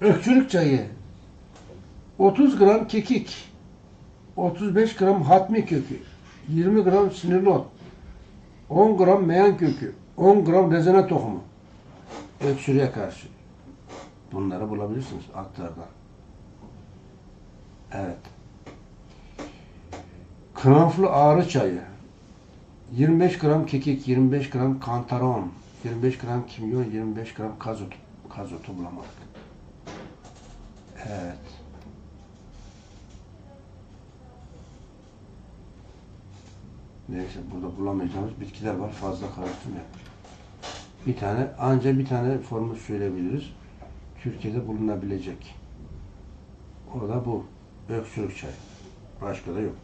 Öksürük çayı, 30 gram kekik, 35 gram hatmi kökü, 20 gram sinirli ot, 10 gram meyan kökü, 10 gram rezene tohumu. Öksürüğe karşı. Bunları bulabilirsiniz aktardan. Evet. Kranflı ağrı çayı, 25 gram kekik, 25 gram kantaron, 25 gram kimyon, 25 gram kazot. Kazotu bulamadık. Evet. Neyse burada bulamayacağımız bitkiler var. Fazla karıştırmayalım. Bir tane formül söyleyebiliriz. Türkiye'de bulunabilecek. O da bu. Öksürük çayı. Başka da yok.